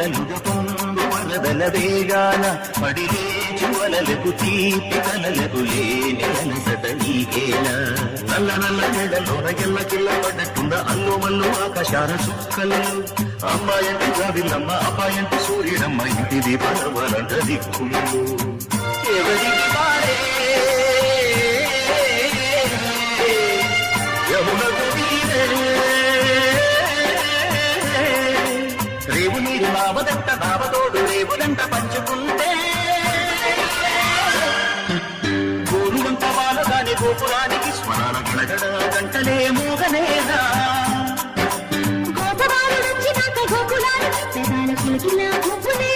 వెన్నెలలుగ పొంగు వరదల వేగాన పడిలేచి వలలకు తీపి కలలకు లేని అలసట నీకేనా నల్ల నల్ల నెడలోన ఎల్ల కిల్ల పడ్డట్టుండ అల్లు మల్లు ఆకాశాన చుక్కలు అమ్మాయంటి జాబిల్లమ్మ అబ్బాయంటి సూర్యుడమ్మ ఇంటిది పరవలంట దిక్కులు ఎవరికి వారే యమునకు నీరే రేవు నీరు నావదంట నావతోడు రేవుదంట పంచుకుంటే గోరువంత వాలదాని గోపురానికి స్మరణ గణగడ గంటలే మోగనేదా గోపురాలు నుంచి నాక గోకులాలు పెదాల కిలకిలా ముగ్గులే